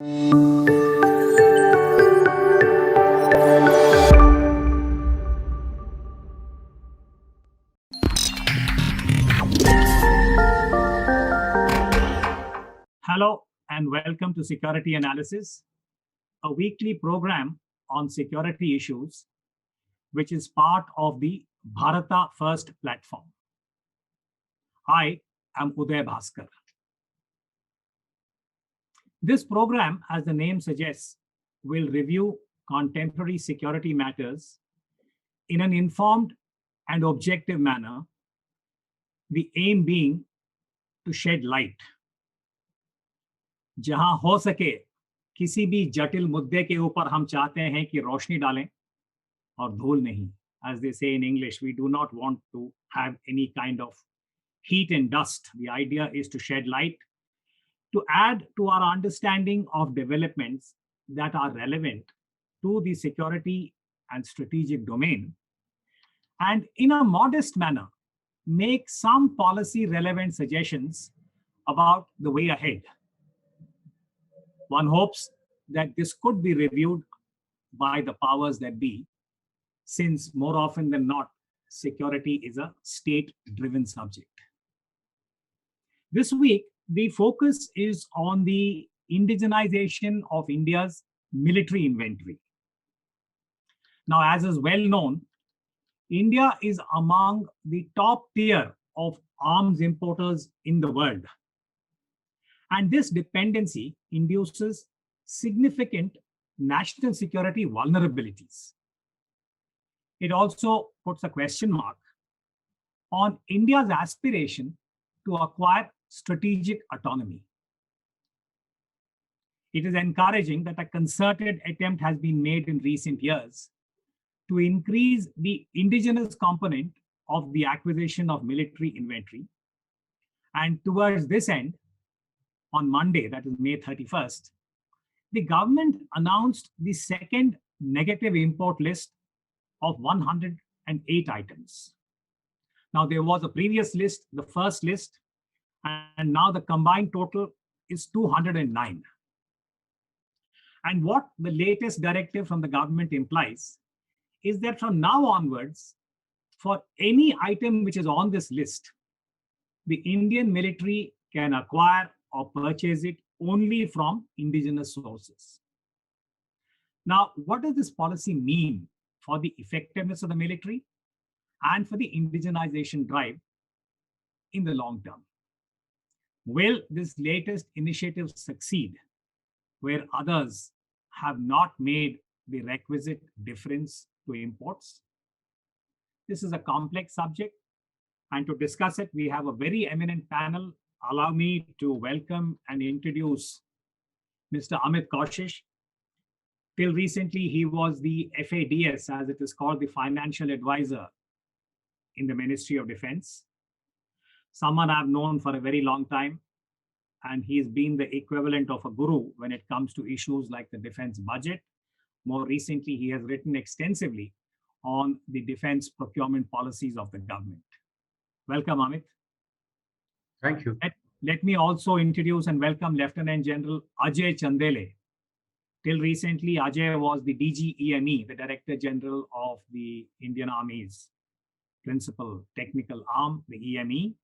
Hello and welcome to Security Analysis, a weekly program on security issues, which is part of the Bharata First platform. I am UDAY BHASKAR. This program, as the name suggests, will review contemporary security matters in an informed and objective manner, the aim being to shed light. जहां हो सके किसी भी जटिल मुद्दे के ऊपर हम चाहते हैं कि रोशनी डालें और धूल नहीं. As they say in English, we do not want to have any kind of heat and dust. The idea is to shed light, to add to our understanding of developments that are relevant to the security and strategic domain, and in a modest manner, make some policy relevant suggestions about the way ahead. One hopes that this could be reviewed by the powers that be, since more often than not, security is a state-driven subject. This week, the focus is on the indigenization of India's military inventory. Now, as is well known, India is among the top tier of arms importers in the world. And this dependency induces significant national security vulnerabilities. It also puts a question mark on India's aspiration to acquire strategic autonomy. It is encouraging that a concerted attempt has been made in recent years to increase the indigenous component of the acquisition of military inventory. And towards this end, on Monday, that is May 31st, the government announced the second negative import list of 108 items. Now, there was a previous list, the first list, and now the combined total is 209. And what the latest directive from the government implies is that from now onwards, for any item which is on this list, the Indian military can acquire or purchase it only from indigenous sources. Now, what does this policy mean for the effectiveness of the military and for the indigenization drive in the long term? Will this latest initiative succeed where others have not made the requisite difference to imports? This is a complex subject, and to discuss it, we have a very eminent panel. Allow me to welcome and introduce Mr. Amit Kaushish. Till recently, he was the FADS, as it is called, the financial advisor in the Ministry of Defense. Someone I've known for a very long time, and he's been the equivalent of a guru when it comes to issues like the defense budget. More recently, he has written extensively on the defense procurement policies of the government. Welcome, Amit. Thank you. Let me also introduce and welcome Lieutenant General AJAY CHANDELE. Till recently, AJAY was the DGEME, the Director General of the Indian Army's principal technical arm, the EME.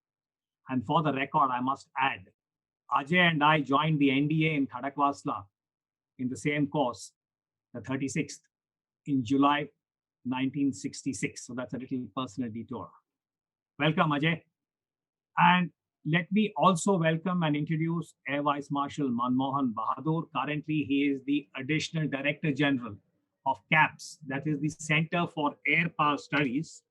And for the record, I must add, AJAY and I joined the NDA in Khadakwasla in the same course, the 36th, in July 1966. So that's a little personal detour. Welcome, Ajay. And let me also welcome and introduce Air Vice Marshal Manmohan Bahadur. Currently, he is the Additional Director General of CAPS, that is the Center for Air Power Studies.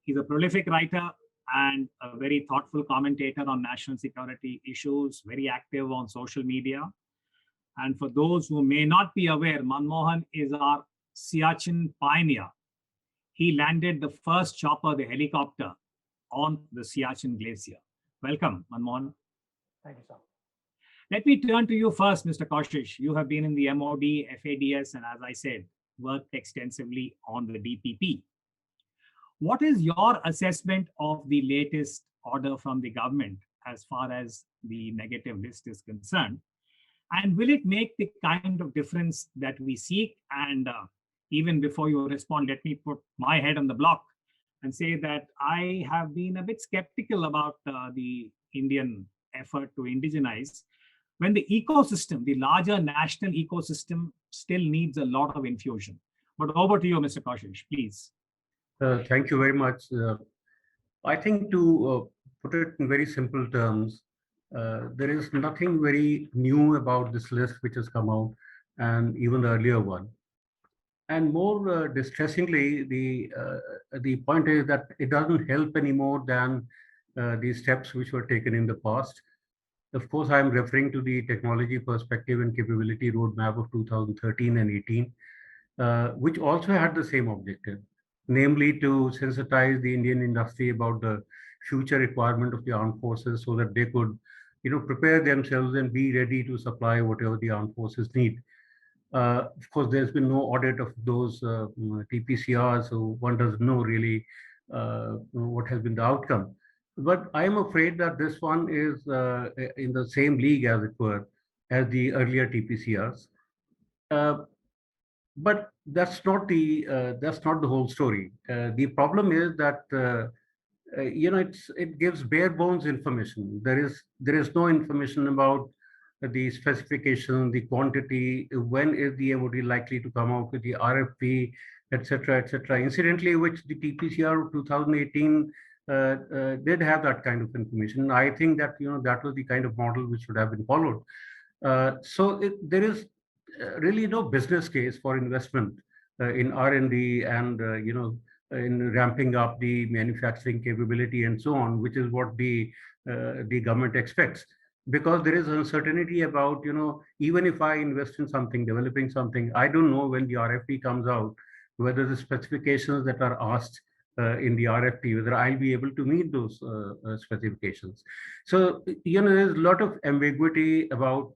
He's a prolific writer and a very thoughtful commentator on national security issues, very active on social media. And for those who may not be aware, Manmohan is our Siachen pioneer. He landed the first chopper, the helicopter, on the Siachen Glacier. Welcome, Manmohan. Thank you, sir. Let me turn to you first, Mr. Kaushish. You have been in the MoD, FADS, and as I said, worked extensively on the DPP. What is your assessment of the latest order from the government as far as the negative list is concerned? And will it make the kind of difference that we seek? And even before you respond, let me put my head on the block and say that I have been a bit skeptical about the Indian effort to indigenize when the ecosystem, the larger national ecosystem, still needs a lot of infusion. But over to you, Mr. Kaushik, please. Thank you very much. I think to put it in very simple terms, there is nothing very new about this list which has come out, and even the earlier one. And more distressingly, the point is that it doesn't help any more than the steps which were taken in the past. Of course, I'm referring to the technology perspective and capability roadmap of 2013 and 18, which also had the same objective, namely to sensitize the Indian industry about the future requirement of the armed forces so that they could, prepare themselves and be ready to supply whatever the armed forces need. Of course, there's been no audit of those TPCRs, so one doesn't know really what has been the outcome. But I'm afraid that this one is in the same league, as it were, as the earlier TPCRs. But that's not the whole story. The problem is that it gives bare bones information. There is no information about the specification, the quantity, when is the MoD likely to come out with the RFP, etc., etc. Incidentally, which the TPCR 2018 did have that kind of information. I think that that was the kind of model which should have been followed. There is really no business case for investment in R&D and in ramping up the manufacturing capability and so on, which is what the government expects. Because there is uncertainty about, even if I invest in something, developing something, I don't know when the RFP comes out, whether the specifications that are asked in the RFP, whether I'll be able to meet those specifications. So, there's a lot of ambiguity about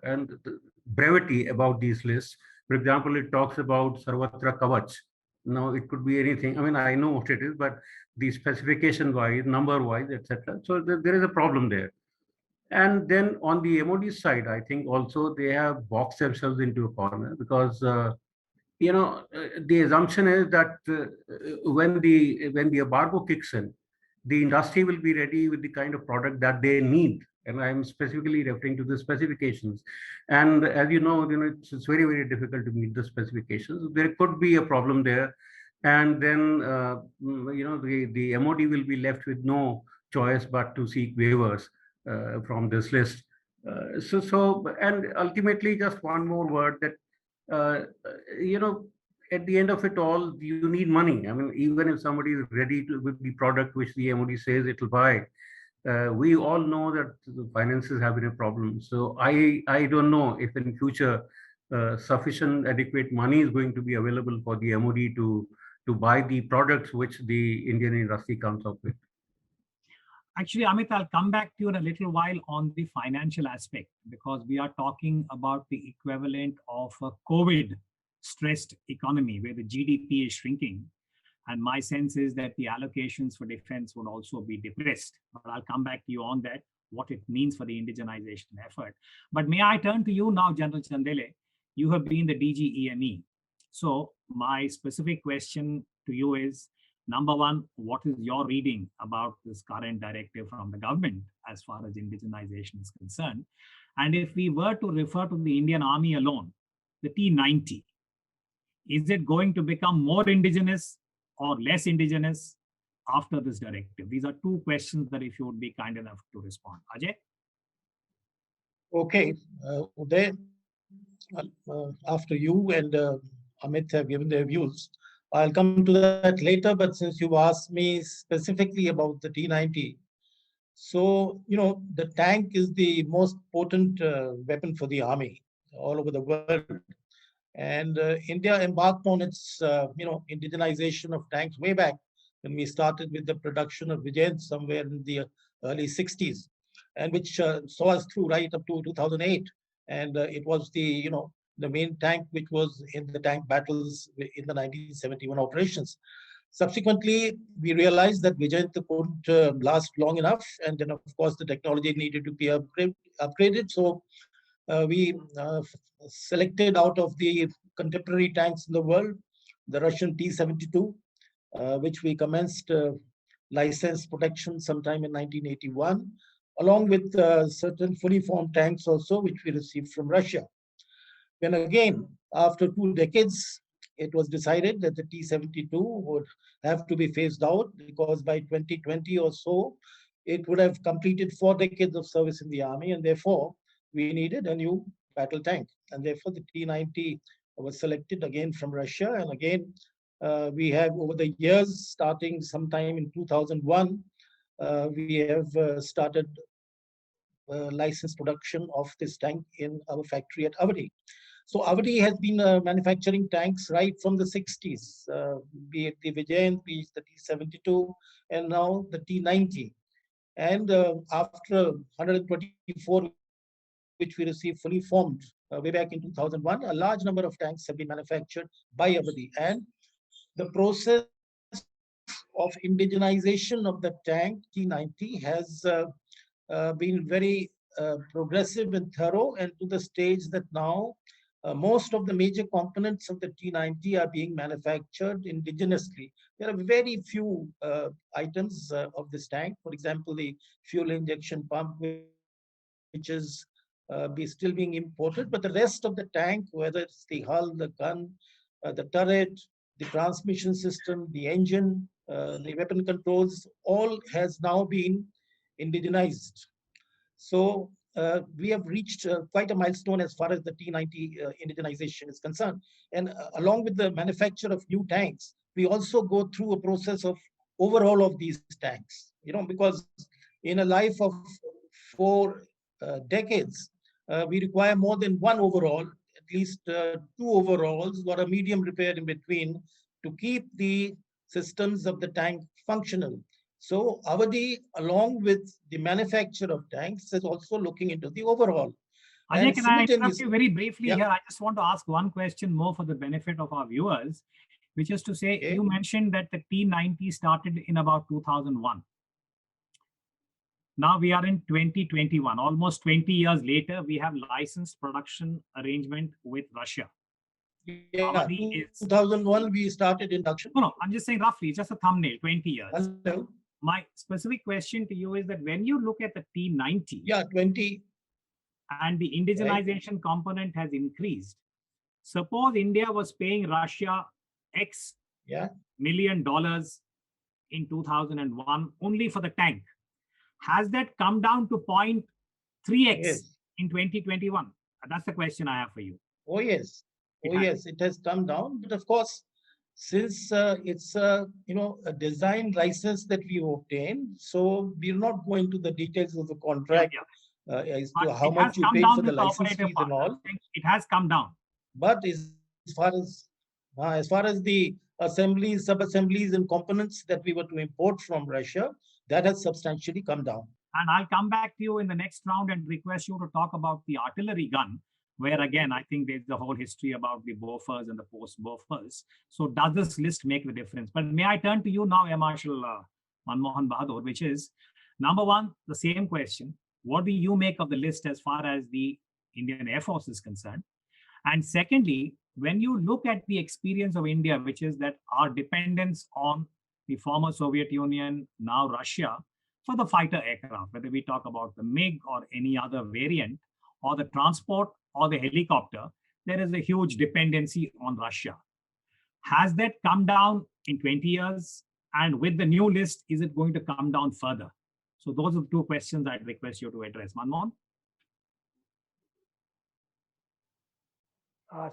and brevity about these lists. For example, it talks about Sarvatra Kavach. Now, it could be anything. I mean, I know what it is, but the specification wise, number wise, etc. So there is a problem there. And then on the MoD side, I think also they have boxed themselves into a corner because the assumption is that when the embargo kicks in, the industry will be ready with the kind of product that they need. And I'm specifically referring to the specifications. And as it's very, very difficult to meet the specifications. There could be a problem there. And then, the MoD will be left with no choice but to seek waivers from this list. And ultimately, just one more word that, uh, at the end of it all, you need money. I mean, even if somebody is ready to with the product which the MoD says it will buy, we all know that the finances have been a problem. So I don't know if in future sufficient adequate money is going to be available for the MoD to buy the products which the Indian industry comes up with. Actually, Amit, I'll come back to you in a little while on the financial aspect, because we are talking about the equivalent of a COVID stressed economy where the GDP is shrinking. And my sense is that the allocations for defense would also be depressed. But I'll come back to you on that, what it means for the indigenization effort. But may I turn to you now, General Chandele? You have been the DGEME. So my specific question to you is, number one, what is your reading about this current directive from the government as far as indigenization is concerned? And if we were to refer to the Indian Army alone, the T90, is it going to become more indigenous or less indigenous after this directive? These are two questions that if you would be kind enough to respond. Ajay? Okay, Uday, after you and Amit have given their views, I'll come to that later, but since you've asked me specifically about the T90, so, the tank is the most potent weapon for the army all over the world. And India embarked on its, indigenization of tanks way back when we started with the production of Vijay somewhere in the early 60s, and which saw us through right up to 2008. And it was the main tank which was in the tank battles in the 1971 operations. Subsequently, we realized that Vijayanta couldn't last long enough, and then, of course, the technology needed to be upgraded. So we selected out of the contemporary tanks in the world, the Russian T-72, which we commenced license protection sometime in 1981, along with certain fully formed tanks also, which we received from Russia. Then again, after 2 decades, it was decided that the T-72 would have to be phased out because by 2020 or so, it would have completed 4 decades of service in the army, and therefore we needed a new battle tank. And therefore the T-90 was selected again from Russia. And again, we have over the years, starting sometime in 2001, we have started license production of this tank in our factory at Avadi. So Avadi has been manufacturing tanks right from the 60s, be it the Vijayant, be it the T-72, and now the T-90. And after 124, which we received fully formed way back in 2001, a large number of tanks have been manufactured by Avadi. And the process of indigenization of the tank T-90 has been very progressive and thorough, and to the stage that now most of the major components of the T-90 are being manufactured indigenously. There are very few items of this tank. For example, the fuel injection pump, which is still being imported, but the rest of the tank, whether it's the hull, the gun, the turret, the transmission system, the engine, the weapon controls, all has now been indigenized. So we have reached quite a milestone as far as the T-90 indigenization is concerned. And along with the manufacture of new tanks, we also go through a process of overhaul of these tanks. Because in a life of 4 decades, we require more than one overhaul, at least two overhauls or a medium repair in between to keep the systems of the tank functional. So Avadi, along with the manufacture of tanks, is also looking into the overhaul. Ajay, can I interrupt you very briefly here? I just want to ask one question more for the benefit of our viewers, which is to say, you mentioned that the T-90 started in about 2001. Now we are in 2021, almost 20 years later, we have licensed production arrangement with Russia. Yeah, 2001 we started induction. No, I'm just saying roughly, just a thumbnail, 20 years. Hello. My specific question to you is that when you look at the T-90, 20, and the indigenization component has increased, suppose India was paying Russia X million dollars in 2001 only for the tank. Has that come down to 0.3x in 2021? That's the question I have for you. Oh, yes. Yes, it has come down. But of course, since it's a design license that we obtained, so we'll not go into the details of the contract as to how much you paid for the license fees and all. It has come down. But as far as the assemblies, sub-assemblies and components that we were to import from Russia, that has substantially come down. And I'll come back to you in the next round and request you to talk about the artillery gun, where again, I think there's the whole history about the Bofors and the post-Bofors. So does this list make the difference? But may I turn to you now, Air Marshal Manmohan Bahadur, which is, number one, the same question. What do you make of the list as far as the Indian Air Force is concerned? And secondly, when you look at the experience of India, which is that our dependence on the former Soviet Union, now Russia, for the fighter aircraft, whether we talk about the MiG or any other variant, or the transport or the helicopter, there is a huge dependency on Russia. Has that come down in 20 years? And with the new list, is it going to come down further? So those are the two questions I'd request you to address. Manmohan?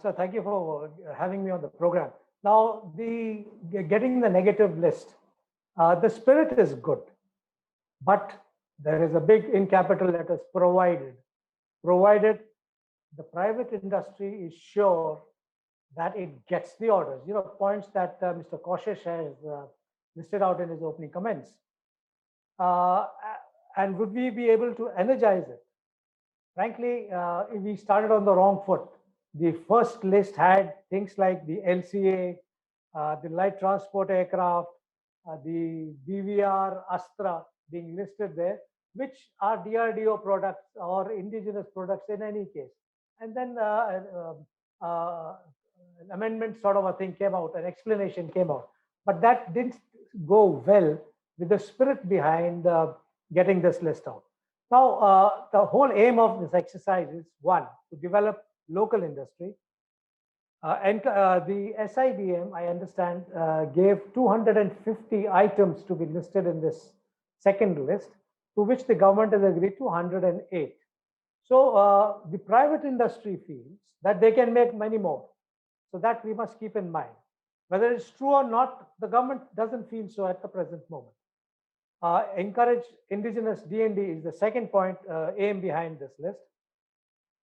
So thank you for having me on the program. Now, getting the negative list, the spirit is good, but there is a big in capital letters provided the private industry is sure that it gets the orders. Points that Mr. Koshish has listed out in his opening comments. And would we be able to energize it? Frankly, we started on the wrong foot. The first list had things like the LCA, the light transport aircraft, the BVR, Astra being listed there, which are DRDO products or indigenous products in any case. And then an amendment sort of a thing came out, an explanation came out. But that didn't go well with the spirit behind getting this list out. Now, the whole aim of this exercise is, one, to develop local industry. And the SIBM, I understand, gave 250 items to be listed in this second list, to which the government has agreed to 108. So the private industry feels that they can make many more. So that we must keep in mind. Whether it's true or not, the government doesn't feel so at the present moment. Encourage indigenous D&D is the second point, aim behind this list.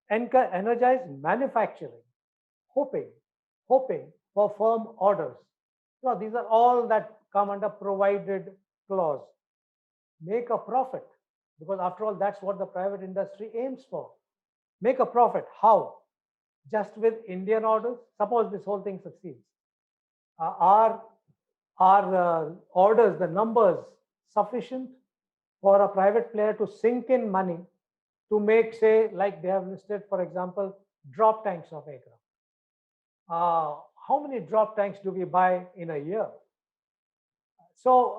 Energize manufacturing, hoping for firm orders. So these are all that come under provided clause. Make a profit, because after all, that's what the private industry aims for. Make a profit. How? Just with Indian orders? Suppose this whole thing succeeds. Are orders, the numbers, sufficient for a private player to sink in money to make, say, like they have listed, for example, drop tanks of aircraft? How many drop tanks do we buy in a year? So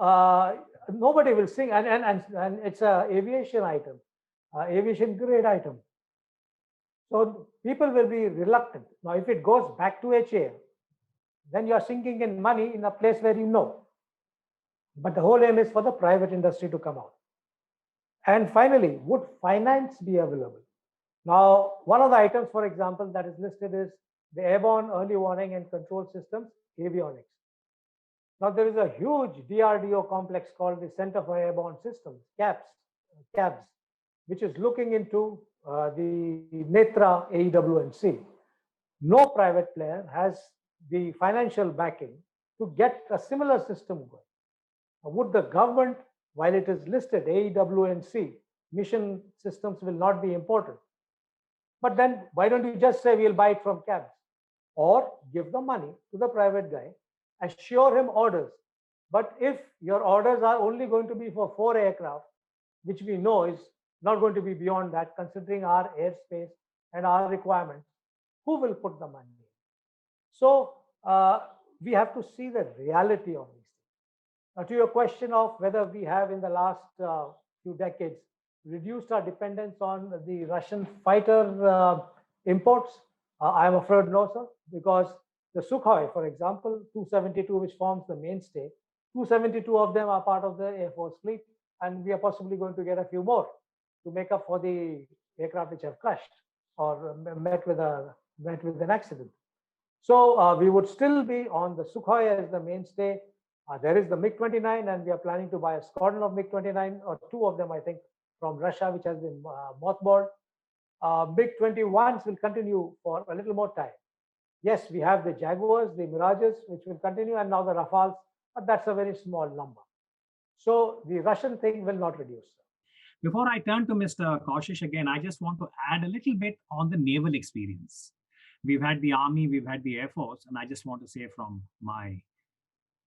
nobody will sink, and it's an aviation item, aviation grade item. So people will be reluctant. Now, if it goes back to HAL, then you're sinking in money in a place where you know. But the whole aim is for the private industry to come out. And finally, would finance be available? Now, one of the items, for example, that is listed is the airborne early warning and control systems, avionics. Now, there is a huge DRDO complex called the Center for Airborne Systems, CABS, which is looking into the Netra AEW&C. No private player has the financial backing to get a similar system going. Would the government, while it is listed AEW&C, mission systems will not be important. But then why don't you just say we'll buy it from CABS, or give the money to the private guy, assure him orders. But if your orders are only going to be for 4 aircraft, which we know is not going to be beyond that, considering our airspace and our requirements, who will put the money in? So we have to see the reality of these things. Now, to your question of whether we have in the last few decades reduced our dependence on the Russian fighter imports, I'm afraid no, sir, because the Sukhoi, for example, 272, which forms the mainstay, 272 of them are part of the Air Force fleet, and we are possibly going to get a few more to make up for the aircraft which have crashed or met with an accident. So we would still be on the Sukhoi as the mainstay. There is the MiG-29, and we are planning to buy a squadron of MiG-29, or 2 of them, I think, from Russia, which has been mothballed. MiG-21s will continue for a little more time. Yes, we have the Jaguars, the Mirages, which will continue, and now the Rafales, but that's a very small number. So the Russian thing will not reduce. Before I turn to Mr. Kaushish again, I just want to add a little bit on the naval experience. We've had the Army, we've had the Air Force, and I just want to say from my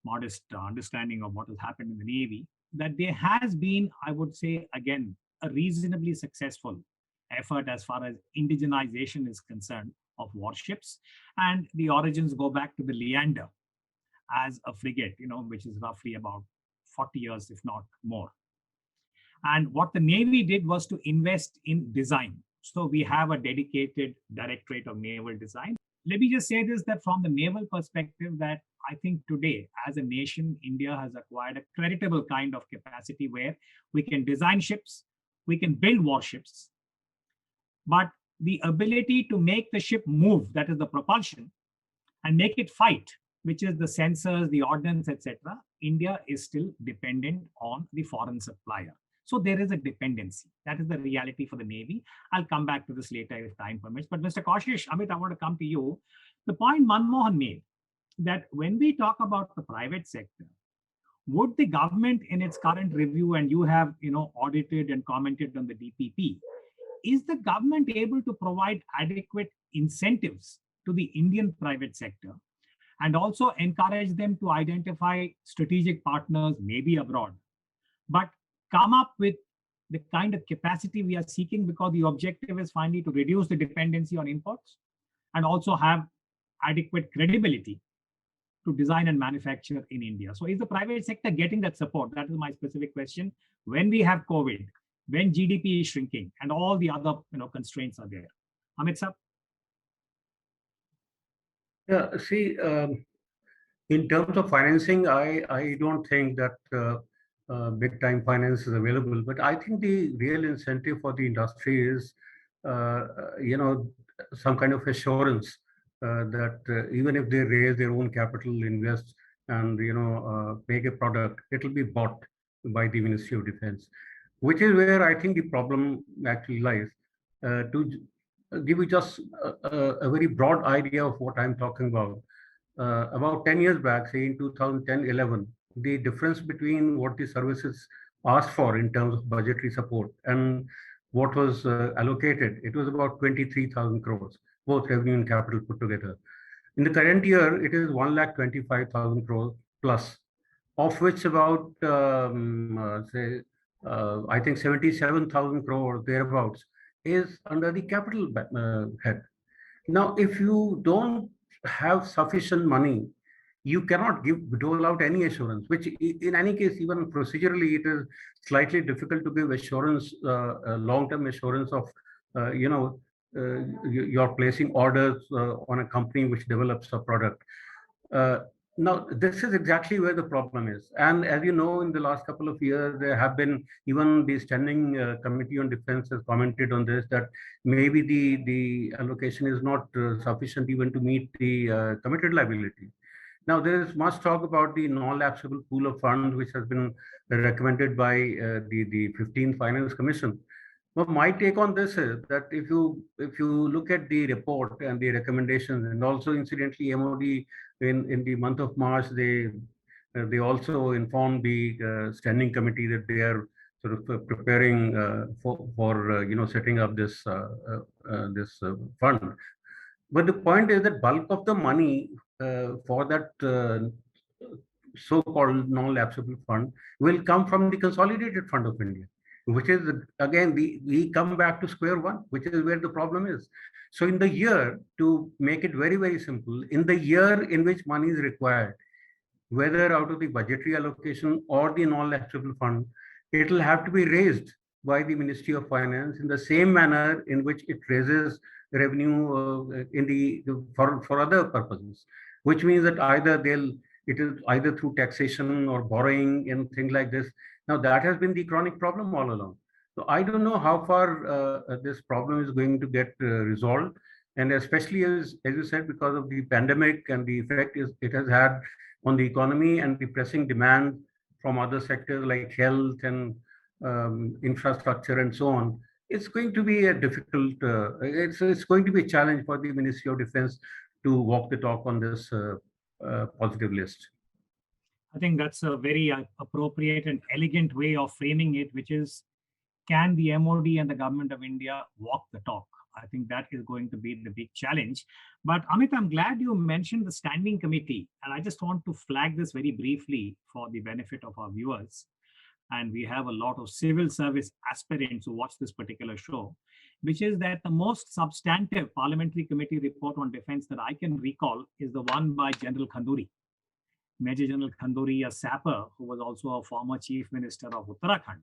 modest understanding of what has happened in the Navy, that there has been, I would say, again, a reasonably successful effort as far as indigenization is concerned of warships. And the origins go back to the Leander as a frigate, which is roughly about 40 years, if not more. And what the Navy did was to invest in design. So we have a dedicated Directorate of Naval Design. Let me just say this, that from the naval perspective, that I think today, as a nation, India has acquired a creditable kind of capacity where we can design ships, we can build warships, but the ability to make the ship move, that is the propulsion, and make it fight, which is the sensors, the ordnance, etc., India is still dependent on the foreign supplier. So there is a dependency. That is the reality for the Navy. I'll come back to this later if time permits. But Mr. Kaushish, Amit, I want to come to you. The point Manmohan made, that when we talk about the private sector, would the government in its current review, and you have audited and commented on the DPP, is the government able to provide adequate incentives to the Indian private sector and also encourage them to identify strategic partners, maybe abroad, but come up with the kind of capacity we are seeking, because the objective is finally to reduce the dependency on imports and also have adequate credibility to design and manufacture in India. So is the private sector getting that support? That is my specific question. When we have COVID, when GDP is shrinking and all the other constraints are there. Amit sir? Yeah, see, in terms of financing, I don't think that big time finance is available, but I think the real incentive for the industry is, some kind of assurance that even if they raise their own capital, invest, and make a product, it will be bought by the Ministry of Defense, which is where I think the problem actually lies. To give you just a very broad idea of what I'm talking about 10 years back, say in 2010-11, the difference between what the services asked for in terms of budgetary support and what was allocated, it was about 23,000 crores, both revenue and capital put together. In the current year, it is 1,25,000 crores plus, of which about, I think 77,000 crores thereabouts is under the capital head. Now, if you don't have sufficient money, you cannot dole out any assurance, which in any case, even procedurally, it is slightly difficult to give assurance, long-term assurance of, you're placing orders on a company which develops a product. Now, this is exactly where the problem is. And as you know, in the last couple of years, there have been, even the Standing Committee on Defense has commented on this, that maybe the allocation is not sufficient even to meet the committed liability. Now, there is much talk about the non-lapsable pool of funds, which has been recommended by the 15th Finance Commission. Well, my take on this is that if you look at the report and the recommendations, and also incidentally, MoD in the month of March, they also informed the standing committee that they are sort of preparing for setting up this fund. But the point is that bulk of the money for that so-called non-lapsable fund will come from the consolidated fund of India, which is, again, we come back to square one, which is where the problem is. So in the year, to make it very, very simple, in the year in which money is required, whether out of the budgetary allocation or the non-lapsable fund, it will have to be raised by the Ministry of Finance in the same manner in which it raises revenue for other purposes, which means that it is either through taxation or borrowing and things like this. Now, that has been the chronic problem all along. So I don't know how far this problem is going to get resolved. And especially as you said, because of the pandemic and the effect it has had on the economy and the pressing demand from other sectors like health and infrastructure and so on, it's going to be a difficult, it's going to be a challenge for the Ministry of Defense to walk the talk on this positive list. I think that's a very appropriate and elegant way of framing it, which is, can the MoD and the government of India walk the talk? I think that is going to be the big challenge. But Amit, I'm glad you mentioned the standing committee. And I just want to flag this very briefly for the benefit of our viewers. And we have a lot of civil service aspirants who watch this particular show, which is that the most substantive parliamentary committee report on defense that I can recall is the one by General Khanduri. Major General Khanduri, a sapper who was also a former chief minister of Uttarakhand.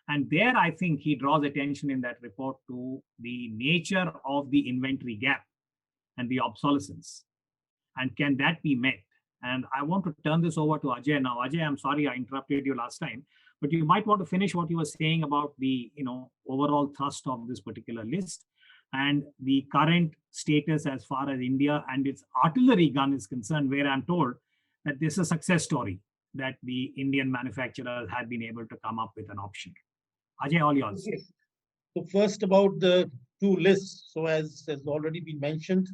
And there, I think he draws attention in that report to the nature of the inventory gap and the obsolescence. And can that be met? And I want to turn this over to Ajay now. Ajay, I'm sorry I interrupted you last time, but you might want to finish what you were saying about the overall thrust of this particular list and the current status as far as India and its artillery gun is concerned, where I'm told that this is a success story that the Indian manufacturers have been able to come up with an option. Ajay, all yours. Okay. So first about the two lists. So as has already been mentioned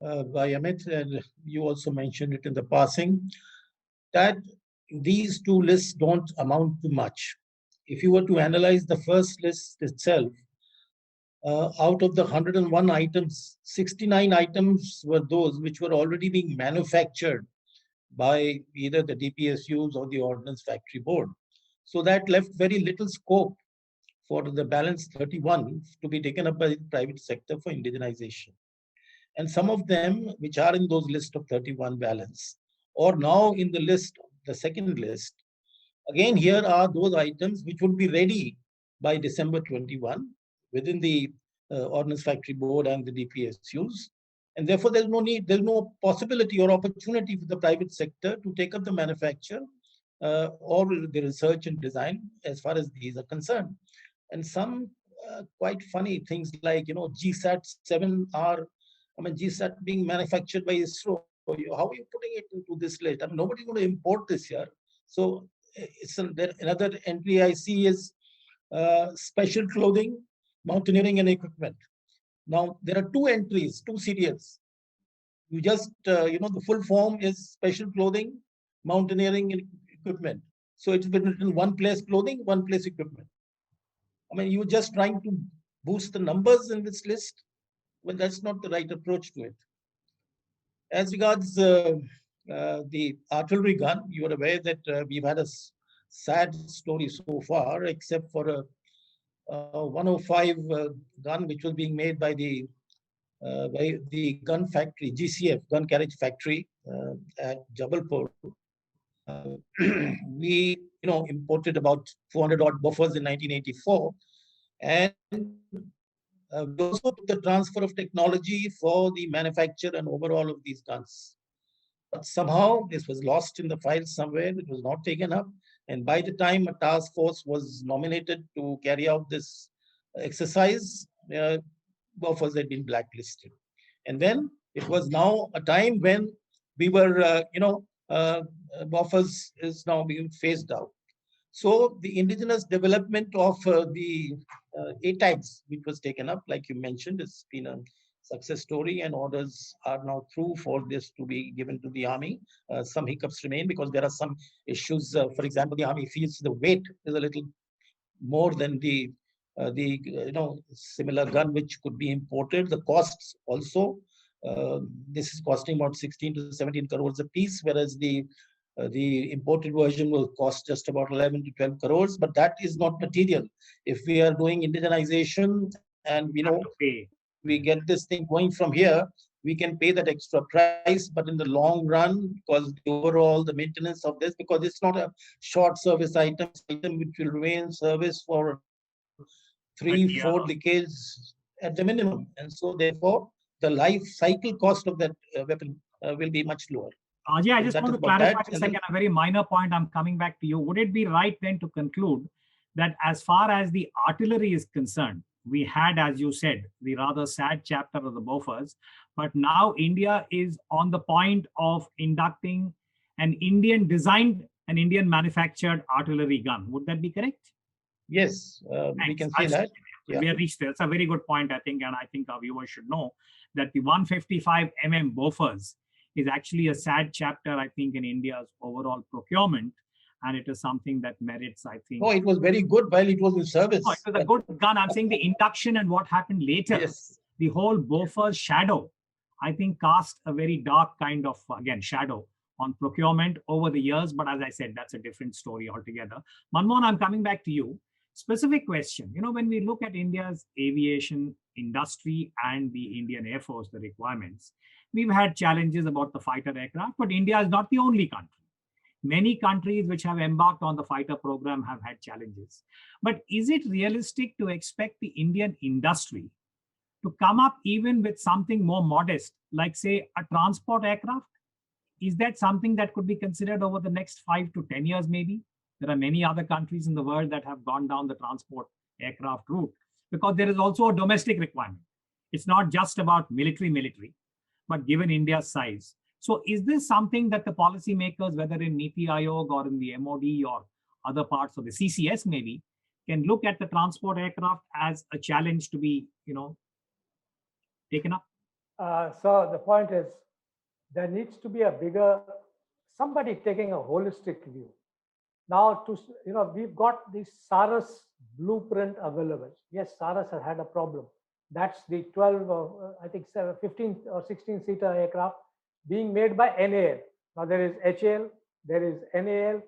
by Amit, and you also mentioned it in the passing, that these two lists don't amount to much. If you were to analyze the first list itself, out of the 101 items, 69 items were those which were already being manufactured by either the DPSUs or the Ordnance Factory Board. So that left very little scope for the balance 31 to be taken up by the private sector for indigenization. And some of them, which are in those list of 31 balance, or now in the list, the second list, again, here are those items which would be ready by December 21 within the Ordnance Factory Board and the DPSUs. And therefore, there's no need, there's no possibility or opportunity for the private sector to take up the manufacture or the research and design as far as these are concerned. And some quite funny things like, GSAT 7R, GSAT being manufactured by ISRO. How are you putting it into this list? Nobody's going to import this here. So it's another entry I see is special clothing, mountaineering and equipment. Now, there are two entries, two serials. You just, the full form is special clothing, mountaineering and equipment. So it's been written one place clothing, one place equipment. You're just trying to boost the numbers in this list. Well, that's not the right approach to it. As regards the artillery gun, you are aware that we've had a sad story so far, except for a 105 gun which was being made by the gun factory, GCF, gun carriage factory at Jabalpur. We imported about 400 odd buffers in 1984, and we also took the transfer of technology for the manufacture and overall of these guns. But somehow this was lost in the files somewhere. It was not taken up. And by the time a task force was nominated to carry out this exercise, buffers had been blacklisted. And then it was now a time when we were, buffers is now being phased out. So the indigenous development of the ATAGs, which was taken up, like you mentioned, it's been a success story, and orders are now through for this to be given to the army. Some hiccups remain because there are some issues. For example, the army feels the weight is a little more than the similar gun which could be imported. The costs also, this is costing about 16 to 17 crores a piece, whereas the imported version will cost just about 11 to 12 crores, but that is not material. If we are doing indigenization and we get this thing going from here, we can pay that extra price, but in the long run, because the overall, the maintenance of this, because it's not a short service item, which will remain in service for 3-4 decades at the minimum. And so therefore, the life cycle cost of that weapon will be much lower. Ajay, I just want to clarify a second, a very minor point. I'm coming back to you. Would it be right then to conclude that as far as the artillery is concerned, we had, as you said, the rather sad chapter of the Bofors, but now India is on the point of inducting an Indian designed, an Indian manufactured artillery gun. Would that be correct? Yes, we can say that. Yeah. We have reached there. It's a very good point, I think, and I think our viewers should know that the 155 mm Bofors is actually a sad chapter, I think, in India's overall procurement. And it is something that merits, I think. Oh, it was very good while it was in service. No, it was a good gun. I'm saying the induction and what happened later. Yes. The whole Bofors shadow, I think, cast a very dark kind of, again, shadow on procurement over the years. But as I said, that's a different story altogether. Manmohan, I'm coming back to you. Specific question. When we look at India's aviation industry and the Indian Air Force, the requirements, we've had challenges about the fighter aircraft, but India is not the only country. Many countries which have embarked on the fighter program have had challenges. But is it realistic to expect the Indian industry to come up even with something more modest, like say a transport aircraft? Is that something that could be considered over the next 5 to 10 years maybe? There are many other countries in the world that have gone down the transport aircraft route because there is also a domestic requirement. It's not just about military, but given India's size. So is this something that the policymakers, whether in Niti Aayog or in the MoD or other parts of the CCS maybe, can look at the transport aircraft as a challenge to be, taken up? So the point is, there needs to be a bigger, somebody taking a holistic view. Now, we've got the SARAS blueprint available. Yes, SARAS has had a problem. That's the 15 or 16 seater aircraft being made by NAL. Now there is HAL, there is NAL,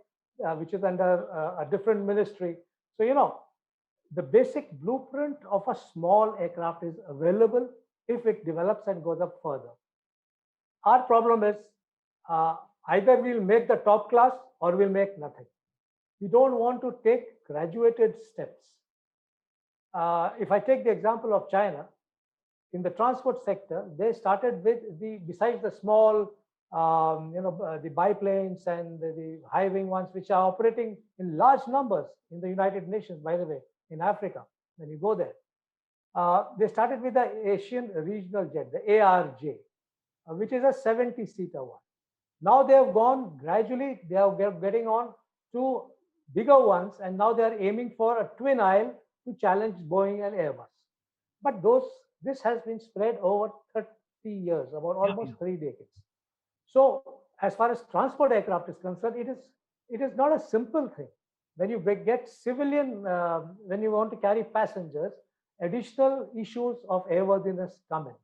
which is under a different ministry. So, the basic blueprint of a small aircraft is available if it develops and goes up further. Our problem is either we'll make the top class or we'll make nothing. We don't want to take graduated steps. If I take the example of China, in the transport sector, they started with besides the small, the biplanes and the high-wing ones, which are operating in large numbers in the United Nations, by the way, in Africa, when you go there. They started with the Asian Regional Jet, the ARJ, which is a 70-seater one. Now they have gone gradually, they are getting on to bigger ones, and now they are aiming for a twin aisle to challenge Boeing and Airbus. But this has been spread over 30 years, about almost 3 decades. So as far as transport aircraft is concerned, it is not a simple thing. When you get civilian, when you want to carry passengers, additional issues of airworthiness come in.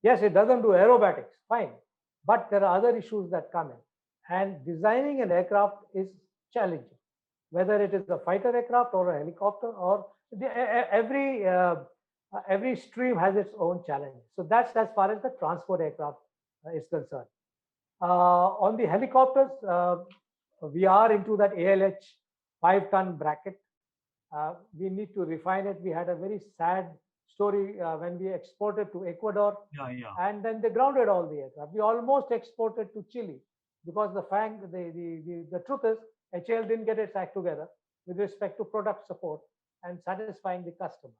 Yes, it doesn't do aerobatics, fine, but there are other issues that come in. And designing an aircraft is challenging, whether it is a fighter aircraft or a helicopter, or every stream has its own challenges. So that's as far as the transport aircraft is concerned. On the helicopters, we are into that ALH 5-ton bracket. We need to refine it. We had a very sad story when we exported to Ecuador, and then they grounded all the aircraft. We almost exported to Chile because the truth is HAL didn't get its act together with respect to product support and satisfying the customer.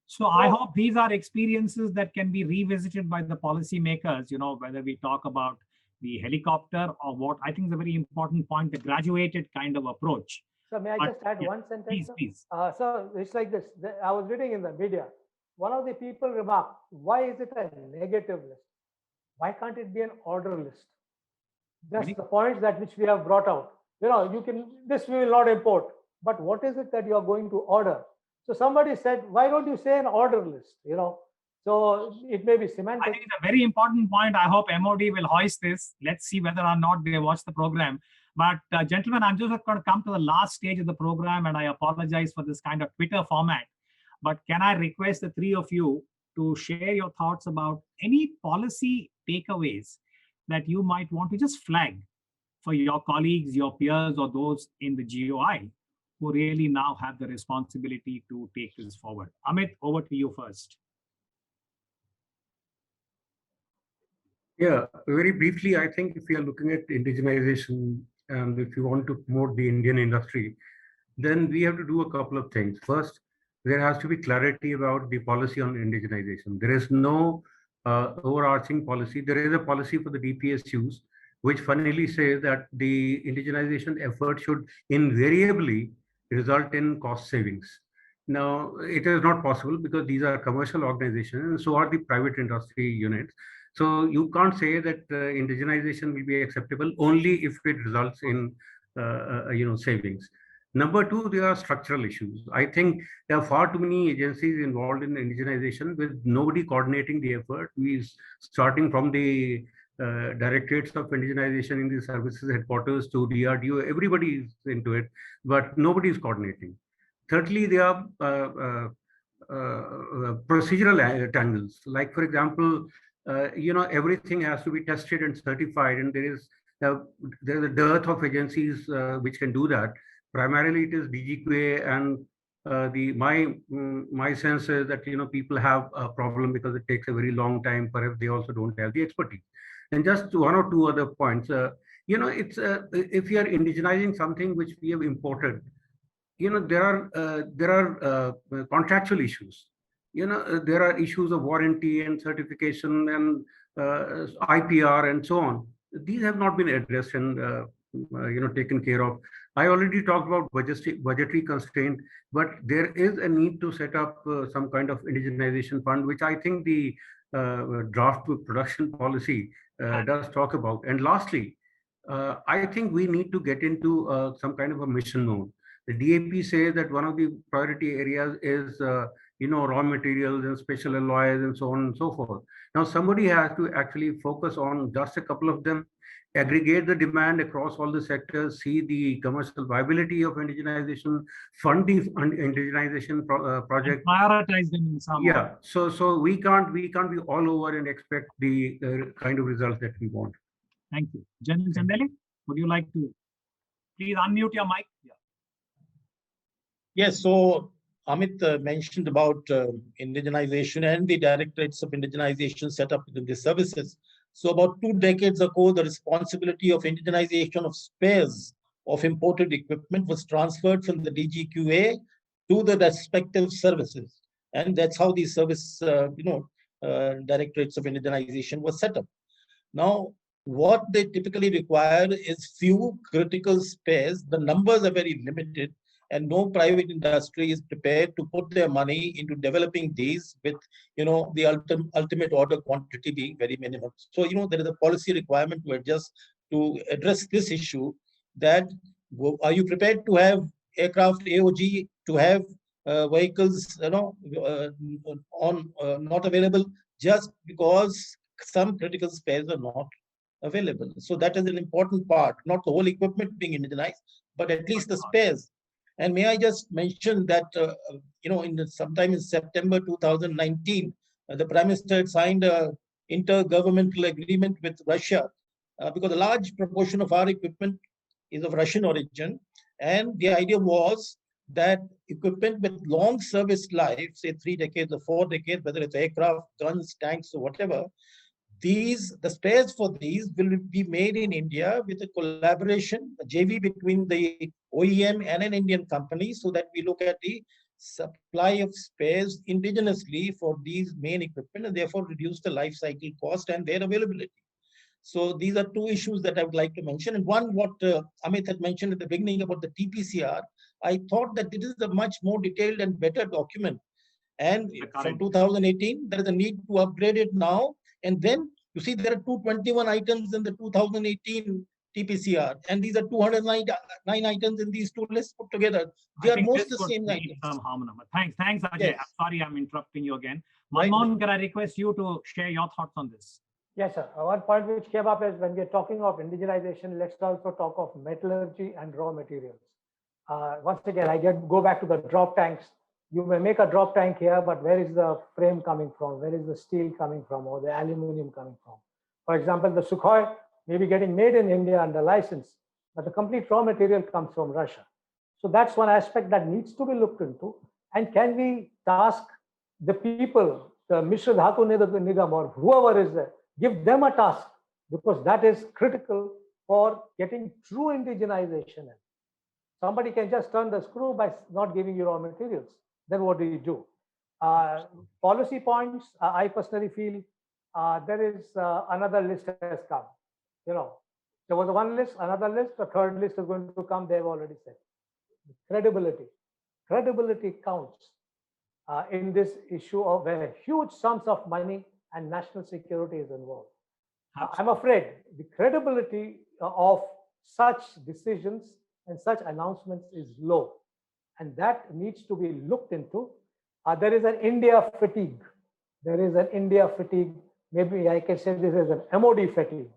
So I hope these are experiences that can be revisited by the policymakers, whether we talk about the helicopter or what. I think is a very important point, the graduated kind of approach. So may I just add one sentence? Please. So it's like this. I was reading in the media. One of the people remarked, why is it a negative list? Why can't it be an order list? That's the points that which we have brought out. This we will not import. But what is it that you are going to order? So somebody said, why don't you say an order list? So it may be semantic. I think it's a very important point. I hope MoD will hoist this. Let's see whether or not they watch the program. But gentlemen, I'm just going to come to the last stage of the program, and I apologize for this kind of Twitter format. But can I request the three of you to share your thoughts about any policy takeaways that you might want to just flag for your colleagues, your peers, or those in the GOI who really now have the responsibility to take this forward? Amit, over to you first. Yeah, very briefly, I think if we are looking at indigenization, and if you want to promote the Indian industry, then we have to do a couple of things. First, there has to be clarity about the policy on indigenization. There is no overarching policy. There is a policy for the DPSUs, which funnily says that the indigenization effort should invariably result in cost savings. Now, it is not possible because these are commercial organizations, and so are the private industry units. So you can't say that indigenization will be acceptable only if it results in savings. Number two, there are structural issues. I think there are far too many agencies involved in indigenization with nobody coordinating the effort. Starting from the directorates of indigenization in the services headquarters to DRDO, everybody is into it, but nobody is coordinating. Thirdly, there are procedural tangles. Like, for example, everything has to be tested and certified, and there's a dearth of agencies which can do that. Primarily, it is DGQA, and my sense is that people have a problem because it takes a very long time. Perhaps they also don't have the expertise. And just one or two other points. It's if you are indigenizing something which we have imported, there are contractual issues. There are issues of warranty and certification and IPR and so on. These have not been addressed and taken care of. I already talked about budgetary constraint, but there is a need to set up some kind of indigenization fund, which I think the draft production policy does talk about. And lastly, I think we need to get into some kind of a mission mode. The DAP says that one of the priority areas is raw materials and special alloys and so on and so forth. Now, somebody has to actually focus on just a couple of them, aggregate the demand across all the sectors, see the commercial viability of indigenization, fund the indigenization project. And prioritize them in some. Yeah. So we can't be all over and expect the kind of results that we want. Thank you. General Chandele, would you like to please unmute your mic? Yeah. Yes, so Amit mentioned about indigenization and the directorates of indigenization set up within the services. So about 2 decades ago, the responsibility of indigenization of spares of imported equipment was transferred from the DGQA to the respective services. And that's how the service, directorates of indigenization was set up. Now, what they typically require is few critical spares. The numbers are very limited, and no private industry is prepared to put their money into developing these with, the ultimate order quantity being very minimal. So, there is a policy requirement to address this issue, that are you prepared to have aircraft AOG, to have vehicles, not available just because some critical spares are not available. So that is an important part, not the whole equipment being indigenized, but at least the spares. And may I just mention that, sometime in September 2019, the Prime Minister had signed an intergovernmental agreement with Russia, because a large proportion of our equipment is of Russian origin. And the idea was that equipment with long service life, say 3 decades or 4 decades, whether it's aircraft, guns, tanks, or whatever, the spares for these will be made in India with a collaboration, a JV between the OEM and an Indian company, so that we look at the supply of spares indigenously for these main equipment, and therefore reduce the life cycle cost and their availability. So these are 2 issues that I would like to mention. And one, what Amit had mentioned at the beginning about the TPCR, I thought that this is a much more detailed and better document. And from 2018, there is a need to upgrade it now. And then you see there are 221 items in the 2018 TPCR, and these are 209 items in these 2 lists put together. They are most the same items. Thanks, Ajay. Yes. I'm sorry, I'm interrupting you again. Manmohan, can I request you to share your thoughts on this? Yes, sir. One point which came up is when we're talking of indigenization, let's also talk of metallurgy and raw materials. Once again, I go back to the drop tanks. You may make a drop tank here, but where is the frame coming from? Where is the steel coming from, or the aluminum coming from? For example, the Sukhoi may be getting made in India under license, but the complete raw material comes from Russia. So that's one aspect that needs to be looked into. And can we task the people, the Mishra Dhatu Nigam or whoever is there, give them a task, because that is critical for getting true indigenization. Somebody can just turn the screw by not giving you raw materials. Then what do you do? Policy points, I personally feel there is another list has come. There was one list, another list, a third list is going to come, they've already said. Credibility. Credibility counts in this issue of where huge sums of money and national security is involved. I'm afraid the credibility of such decisions and such announcements is low. And that needs to be looked into. There is an India fatigue. There is an India fatigue. Maybe I can say this is an MoD fatigue.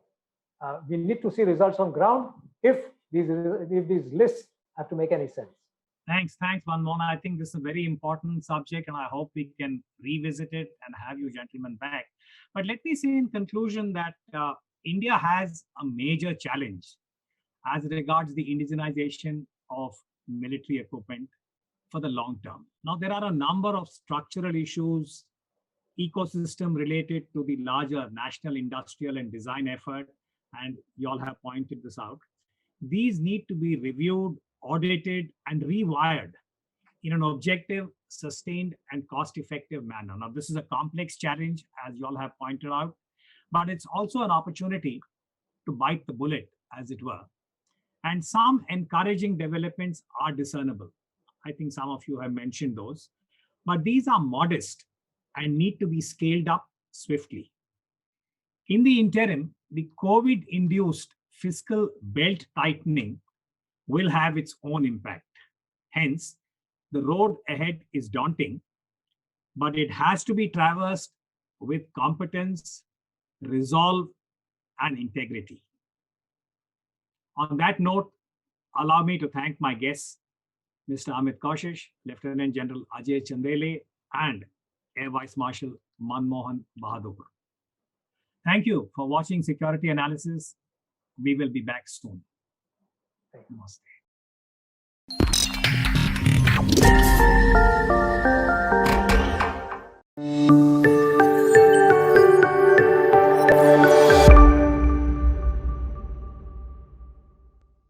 We need to see results on ground if these lists have to make any sense. Thanks, Manmohan. I think this is a very important subject, and I hope we can revisit it and have you gentlemen back. But let me say in conclusion that India has a major challenge as regards the indigenization of military equipment for the long term. Now, there are a number of structural issues, ecosystem related to the larger national industrial and design effort, and you all have pointed this out. These need to be reviewed, audited, and rewired in an objective, sustained, and cost-effective manner. Now, this is a complex challenge, as you all have pointed out, but it's also an opportunity to bite the bullet, as it were. And some encouraging developments are discernible. I think some of you have mentioned those, but these are modest and need to be scaled up swiftly. In the interim, the COVID-induced fiscal belt tightening will have its own impact. Hence, the road ahead is daunting, but it has to be traversed with competence, resolve, and integrity. On that note, allow me to thank my guests, Mr. Amit Kaushish, Lieutenant General AJAY Chandele, and Air Vice Marshal Manmohan Bahadur. Thank you for watching Security Analysis. We will be back soon. Namaste.